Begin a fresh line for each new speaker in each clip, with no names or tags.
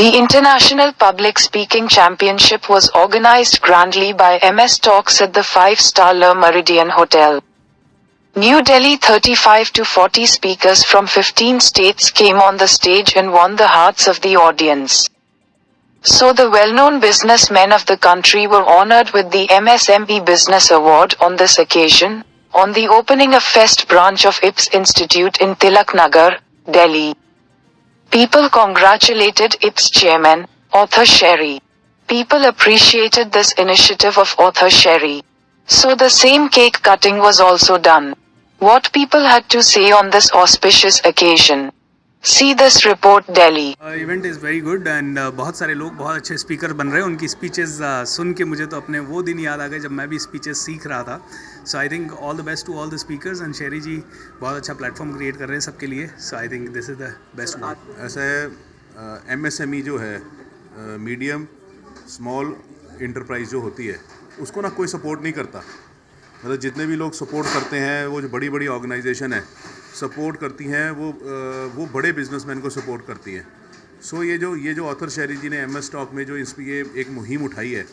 The International Public Speaking Championship was organized grandly by MS Talks at the 5-star Le Méridien Hotel, New Delhi. 35 to 40 speakers from 15 states came on the stage and won the hearts of the audience. So the well-known businessmen of the country were honored with the MSME Business Award on this occasion, on the opening of Fest branch of IPS Institute in Tilak Nagar, Delhi. People congratulated IPS chairman, Author Sherry. People appreciated this initiative of Author Sherry. So the same cake cutting was also done. What people had to say on this auspicious occasion. See this report, Delhi.
Event is very good and बहुत सारे लोग बहुत अच्छे speaker बन रहे हैं. उनकी speeches सुन के मुझे तो अपने वो दिन याद आ गए जब मैं भी स्पीचेस सीख रहा था. So I think all the best to all the speakers and Sheri ji बहुत अच्छा प्लेटफॉर्म क्रिएट कर रहे हैं सबके लिए. So I think this is the best one.
ऐसा है MSME जो है मीडियम स्मॉल इंटरप्राइज जो होती है उसको ना कोई सपोर्ट नहीं करता. मतलब जितने भी लोग सपोर्ट करते हैं वो जो बड़ी बड़ी ऑर्गेनाइजेशन है सपोर्ट करती हैं वो बड़े बिजनेसमैन को सपोर्ट करती हैं. सो ये जो ऑथर शेरी जी ने MS टॉक में जो ये एक मुहिम उठाई है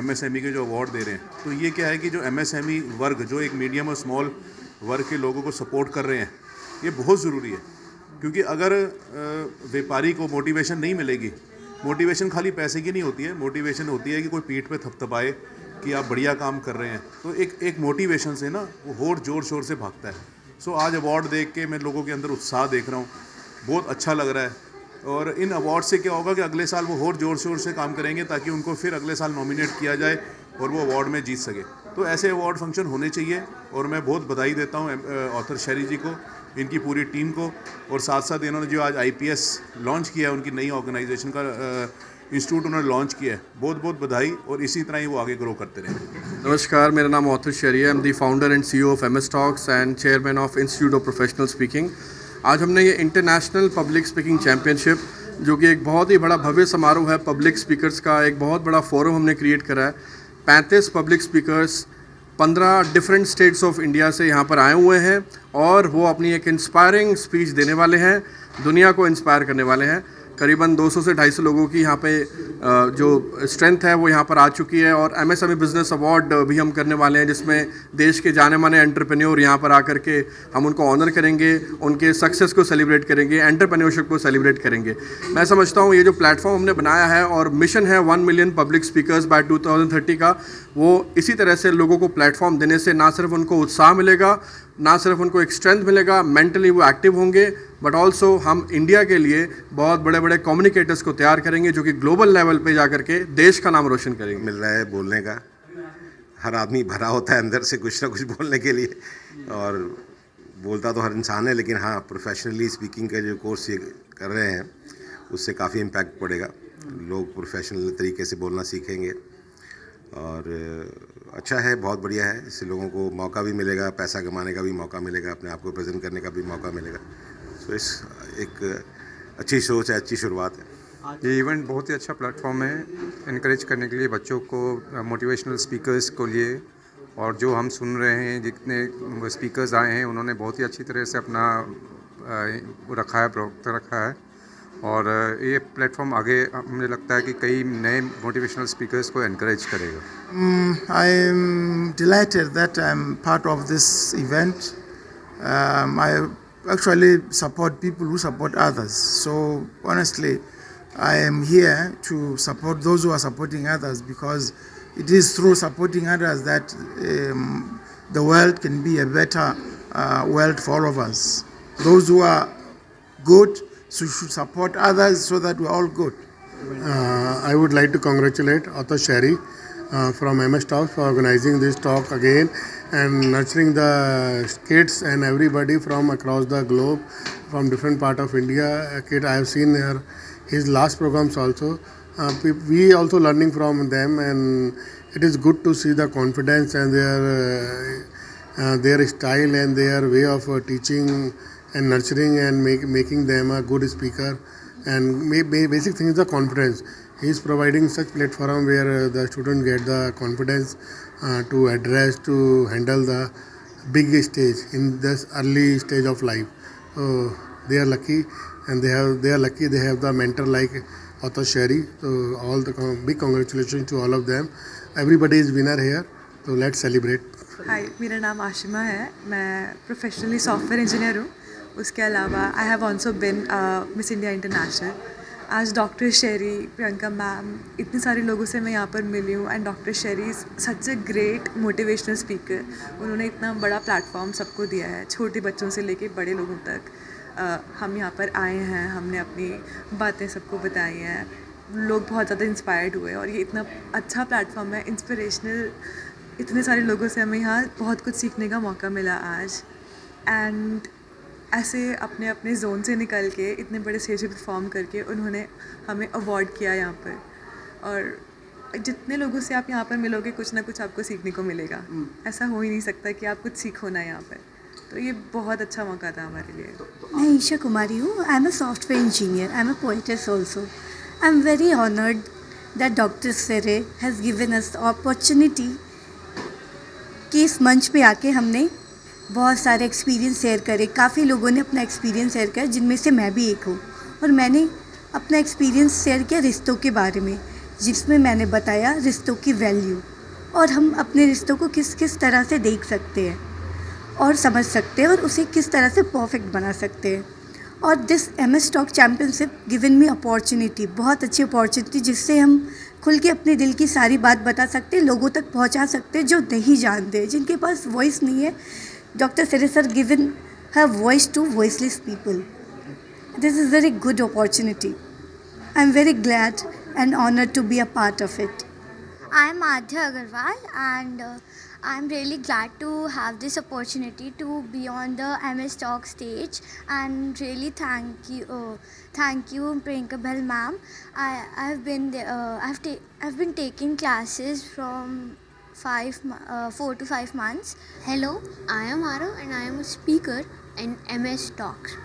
MSME के जो अवार्ड दे रहे हैं, तो ये क्या है कि जो MSME वर्ग जो एक मीडियम और स्मॉल वर्ग के लोगों को सपोर्ट कर रहे हैं ये बहुत ज़रूरी है. क्योंकि अगर व्यापारी को मोटिवेशन नहीं मिलेगी, मोटिवेशन खाली पैसे की नहीं होती है, मोटिवेशन होती है कि कोई पीठ पे थपथपाए कि आप बढ़िया काम कर रहे हैं. तो एक मोटिवेशन से ना वो और ज़ोर शोर से भागता है. सो आज अवार्ड देख के मैं लोगों के अंदर उत्साह देख रहा हूँ, बहुत अच्छा लग रहा है. और इन अवार्ड से क्या होगा कि अगले साल वो और ज़ोर शोर से काम करेंगे ताकि उनको फिर अगले साल नॉमिनेट किया जाए और वो अवार्ड में जीत सके. तो ऐसे अवार्ड फंक्शन होने चाहिए और मैं बहुत बधाई देता हूँ ऑथर शेरी जी को, इनकी पूरी टीम को. और साथ साथ इन्होंने जो आज IPS लॉन्च किया है, उनकी नई ऑर्गेनाइजेशन का इंस्टीट्यूट उन्होंने लॉन्च किया है, बहुत बहुत बधाई. और इसी तरह ही वो आगे ग्रो करते रहें.
नमस्कार, मेरा नाम ऑथर शेरी है. I am the founder and CEO of MS talks and chairman of institute of professional speaking. आज हमने ये इंटरनेशनल पब्लिक स्पीकिंग चैम्पियनशिप, जो कि एक बहुत ही बड़ा भव्य समारोह है पब्लिक स्पीकर्स का, एक बहुत बड़ा फोरम हमने क्रिएट करा है. 35 public speakers 15 different states of India से यहाँ पर आए हुए हैं और वो अपनी एक इंस्पायरिंग स्पीच देने वाले हैं, दुनिया को इंस्पायर करने वाले हैं. करीबन 200 से 250 लोगों की यहाँ पे जो स्ट्रेंथ है वो यहाँ पर आ चुकी है. और MSME बिजनेस अवार्ड भी हम करने वाले हैं, जिसमें देश के जाने माने एंटरप्रेन्योर यहाँ पर आकर के हम उनको ऑनर करेंगे, उनके सक्सेस को सेलिब्रेट करेंगे, एंटरप्रेन्योरशिप को सेलिब्रेट करेंगे. मैं समझता हूँ ये जो प्लेटफॉर्म हमने बनाया है और मिशन है 1 मिलियन पब्लिक स्पीकर्स बाय 2030 का, वो इसी तरह से लोगों को प्लेटफॉर्म देने से ना सिर्फ उनको उत्साह मिलेगा, ना सिर्फ उनको एक स्ट्रेंथ मिलेगा, मेंटली वो एक्टिव होंगे, बट ऑल्सो हम इंडिया के लिए बहुत बड़े बड़े कम्युनिकेटर्स को तैयार करेंगे जो कि ग्लोबल लेवल पे जाकर के देश का नाम रोशन करेंगे.
मिल रहा है बोलने का. हर आदमी भरा होता है अंदर से कुछ ना कुछ बोलने के लिए, और बोलता तो हर इंसान है, लेकिन हाँ प्रोफेशनली स्पीकिंग का जो कोर्स ये कर रहे हैं उससे काफ़ी इम्पैक्ट पड़ेगा. लोग प्रोफेशनल तरीके से बोलना सीखेंगे और अच्छा है, बहुत बढ़िया है. इससे लोगों को मौका भी मिलेगा, पैसा कमाने का भी मौका मिलेगा, अपने आप को प्रेजेंट करने का भी मौका मिलेगा. तो इस एक अच्छी सोच है, अच्छी शुरुआत है.
ये इवेंट बहुत ही अच्छा प्लेटफॉर्म है इनकरेज करने के लिए बच्चों को, मोटिवेशनल स्पीकर्स को लिए. और जो हम सुन रहे हैं, जितने स्पीकर्स आए हैं उन्होंने बहुत ही अच्छी तरह से अपना रखा है, प्रोडक्ट रखा है. और ये प्लेटफॉर्म आगे मुझे लगता है कि कई नए मोटिवेशनल स्पीकर्स को एनकरेज करेगा.
I am delighted that I am part of this event. I actually support people who support others. So honestly, I am here to support those who are supporting others, because it is through supporting others that the world can be a better world for all of us. Those who are good should support others so that we are all good.
I would like to congratulate Author Sherry from MS Talks for organizing this talk again and nurturing the kids and everybody from across the globe, from different part of India. Kid, I have seen his last programs also. We also learning from them, and it is good to see the confidence and their style and their way of teaching and nurturing and making them a good speaker. And basic thing is the confidence. He is providing such platform where the student get the confidence to address, to handle the big stage in this early stage of life. So they are lucky, and they have the mentor like Author Sherry. So all the big congratulations to all of them. Everybody is winner here. So let's celebrate.
हाय, मेरा नाम आशिमा है. मैं professionally software engineer हूँ. उसके अलावा I have also been miss India international. आज doctor शेरी, Priyanka ma'am, इतने सारे लोगों से मैं यहाँ पर मिली हूँ. And doctor Sheri is such a great motivational speaker. उन्होंने इतना बड़ा प्लेटफॉर्म सबको दिया है, छोटे बच्चों से लेके बड़े लोगों तक. हम यहाँ पर आए हैं, हमने अपनी बातें सबको बताई हैं. लोग बहुत ज़्यादा इंस्पायर्ड हुए और ये इतना अच्छा प्लेटफॉर्म है, इंस्पिरेशनल. इतने सारे लोगों से हमें यहाँ बहुत कुछ सीखने का मौका मिला आज. एंड ऐसे अपने अपने जोन से निकल के इतने बड़े स्टेज पे परफॉर्म करके उन्होंने हमें अवार्ड किया यहाँ पर. और जितने लोगों से आप यहाँ पर मिलोगे कुछ ना कुछ आपको सीखने को मिलेगा. ऐसा हो ही नहीं सकता कि आप कुछ सीखो ना यहाँ पर. तो ये बहुत अच्छा मौका था हमारे लिए.
मैं ईशा कुमारी हूँ. I am a software engineer. I am a poetess also. I am very honoured that doctor Sere has given us opportunity कि इस मंच पे आके हमने बहुत सारे एक्सपीरियंस शेयर करे. काफ़ी लोगों ने अपना एक्सपीरियंस शेयर किया, जिनमें से मैं भी एक हूँ. और मैंने अपना एक्सपीरियंस शेयर किया रिश्तों के बारे में, जिसमें मैंने बताया रिश्तों की वैल्यू और हम अपने रिश्तों को किस किस तरह से देख सकते हैं और समझ सकते हैं और उसे किस तरह से परफेक्ट बना सकते हैं. और this MS talk championship given me opportunity, बहुत अच्छी अपॉर्चुनिटी, जिससे हम खुल के अपने दिल की सारी बात बता सकते हैं, लोगों तक पहुंचा सकते हैं जो नहीं जानते, जिनके पास वॉइस नहीं है. Doctor Sere sir given her voice to voiceless people. This is very good opportunity. I am very glad and honoured to be a part of it.
I am Adhya Agarwal and I am really glad to have this opportunity to be on the MS Talk stage, and really thank you Priyanka Bell ma'am. I've been taking classes from 4 to 5 months.
Hello, I am Arav and I am a speaker in MS Talks.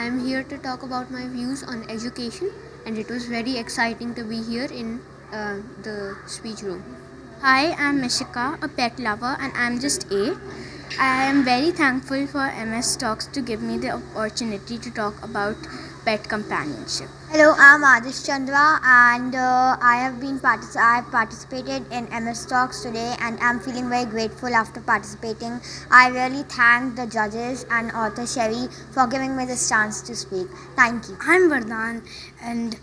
I am here to talk about my views on education, and it was very exciting to be here in the speech room.
Hi, I'm Mishika, a pet lover, and I'm just 8. I am very thankful for MS Talks to give me the opportunity to talk about pet companionship.
Hello, I'm Adish Chandra and I have participated in MS Talks today and I'm feeling very grateful after participating. I really thank the judges and author Sherry for giving me this chance to speak. Thank you.
I'm Vardhan and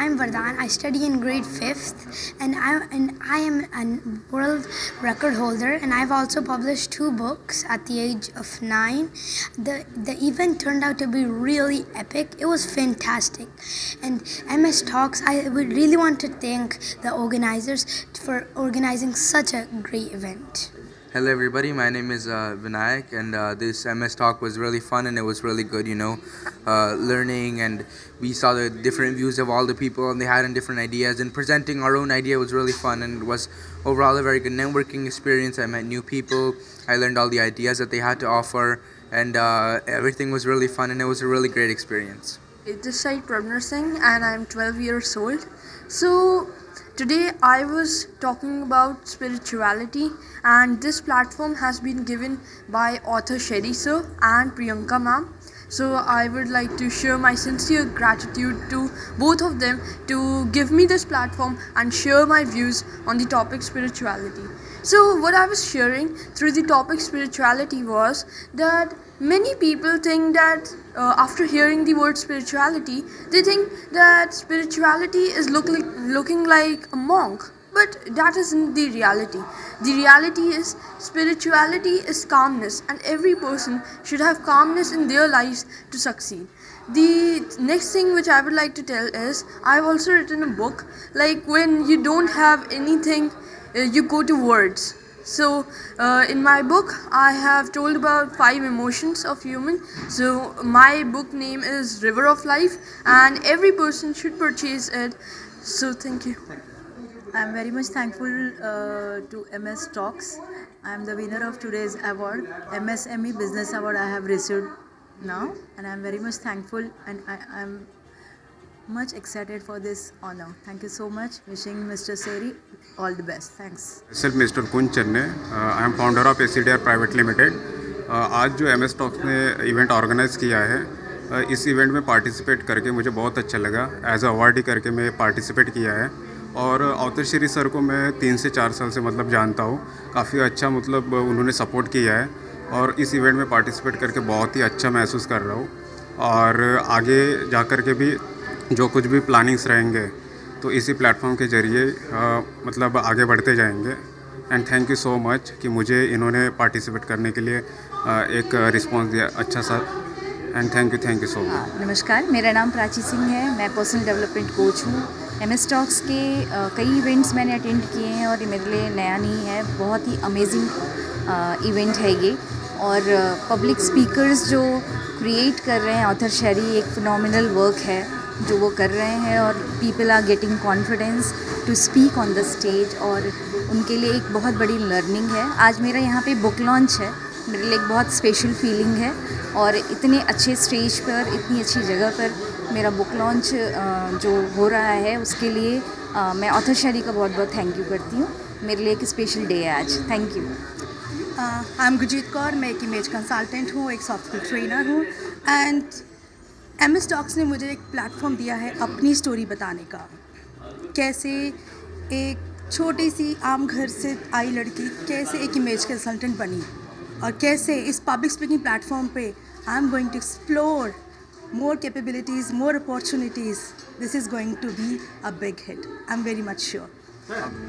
I'm Vardhan. I study in grade 5th and I am a world record holder, and I've also published 2 books at the age of 9. The event turned out to be really epic. It was fantastic. And MS Talks, I would really want to thank the organizers for organizing such a great event.
Hello everybody, my name is Vinayak, and this MS Talk was really fun and it was really good, learning, and we saw the different views of all the people and they had different ideas, and presenting our own idea was really fun, and it was overall a very good networking experience. I met new people, I learned all the ideas that they had to offer, and everything was really fun and it was a really great experience.
This is Prabhnar Singh and I'm 12 years old. So today I was talking about spirituality, and this platform has been given by author Sherry sir and Priyanka ma'am. So I would like to share my sincere gratitude to both of them to give me this platform and share my views on the topic spirituality. So what I was sharing through the topic spirituality was that many people think that after hearing the word spirituality, they think that spirituality is looking like a monk. But that isn't the reality. The reality is spirituality is calmness, and every person should have calmness in their lives to succeed. The next thing which I would like to tell is I've also written a book, like when you don't have anything, you go to words. So in my book I have told about 5 emotions of human. So my book name is River of Life, and every person should purchase it. So thank you.
I am very much thankful to MS Talks. I am the winner of today's award, MSME Business Award I have received now, and I am very much thankful, and I am much excited for this honor. Thank you so much. Wishing Mr. Seri all the best. Thanks.
Myself Mr. Kunj Channe. I am founder of ACDR Private Limited. आज जो MS Talks ने event organise किया है, इस event में participate करके मुझे बहुत अच्छा लगा। एज अ अवार्डी करके मैं पार्टिसिपेट किया है और ऑथर शेरी सर को मैं 3 से 4 साल से मतलब जानता हूँ। काफ़ी अच्छा मतलब उन्होंने सपोर्ट किया है और इस इवेंट में पार्टिसिपेट करके बहुत ही अच्छा महसूस कर रहा हूँ और आगे जा कर के भी जो कुछ भी प्लानिंग्स रहेंगे तो इसी प्लेटफॉर्म के ज़रिए मतलब आगे बढ़ते जाएंगे। And thank you so much कि मुझे इन्होंने पार्टिसिपेट करने के लिए एक रिस्पांस दिया अच्छा सा। And thank you so much.
नमस्कार, मेरा नाम प्राची सिंह है। मैं पर्सनल डेवलपमेंट कोच हूँ। MS टॉक्स के कई इवेंट्स मैंने अटेंड किए हैं और ये मेरे लिए नया नहीं है। बहुत ही अमेजिंग इवेंट है ये और पब्लिक स्पीकर्स जो क्रिएट कर रहे हैं ऑथर शेरी, एक फिनोमिनल वर्क है जो वो कर रहे हैं और people are getting confidence to speak on the stage और उनके लिए एक बहुत बड़ी लर्निंग है। आज मेरा यहाँ पे बुक लॉन्च है, मेरे लिए एक बहुत स्पेशल फीलिंग है और इतने अच्छे स्टेज पर, इतनी अच्छी जगह पर मेरा बुक लॉन्च जो हो रहा है उसके लिए मैं ऑथर शेरी का बहुत बहुत थैंक यू करती हूँ। मेरे लिए एक स्पेशल डे है आज। Thank you.
I am Gurjeet Kaur, मैं एक इमेज कंसल्टेंट हूँ, एक सॉफ्ट स्किल ट्रेनर हूँ एंड MS टॉक्स ने मुझे एक प्लेटफॉर्म दिया है अपनी स्टोरी बताने का। कैसे एक छोटी सी आम घर से आई लड़की कैसे एक इमेज कंसल्टेंट बनी और कैसे इस पब्लिक स्पीकिंग प्लेटफॉर्म पे I am going to explore more capabilities, more opportunities. This is going to be a big hit. I'm very much sure.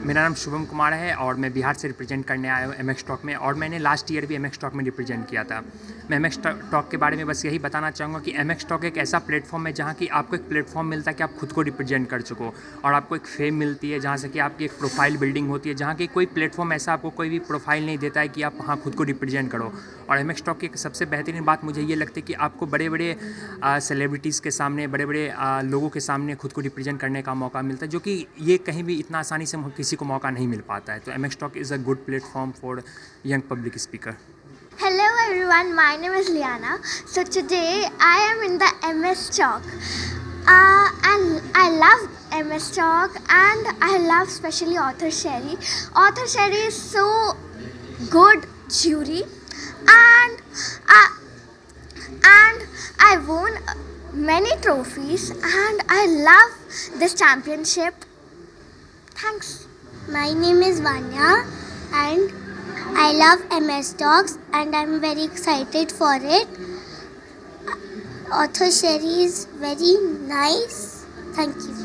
मेरा नाम शुभम कुमार है और मैं बिहार से रिप्रेजेंट करने आया हूँ MX टॉक में और मैंने लास्ट ईयर भी MX टॉक में रिप्रेजेंट किया था। मैं MX टॉक के बारे में बस यही बताना चाहूँगा कि MX टॉक एक ऐसा प्लेटफॉर्म है जहाँ की आपको एक प्लेटफॉर्म मिलता है कि आप खुद को रिप्रेजेंट कर सको और आपको एक फेम मिलती है जहाँ से कि आपकी एक प्रोफाइल बिल्डिंग होती है, जहाँ की कोई प्लेटफॉर्म ऐसा आपको कोई भी प्रोफाइल नहीं देता है कि आप वहाँ खुद को रिप्रेजेंट करो। और MX टॉक की सबसे बेहतरीन बात मुझे ये लगती है कि आपको बड़े बड़े सेलिब्रिटीज़ के सामने, बड़े बड़े लोगों के सामने खुद को रिप्रेजेंट करने का मौका मिलता है, जो कि ये कहीं भी इतना आसानी से किसी को मौका नहीं मिल पाता है। तो MX talk is a good platform for young public speaker.
Hello everyone, my name is Liana. So today I am in the MS Talk. And I love MS Talk and I love especially Author Sherry. Author Sherry is so good jury and I won many trophies and I love this championship. Thanks.
My name is Vanya and I love MS Talks and I'm very excited for it. Author Sherry is very nice. Thank you.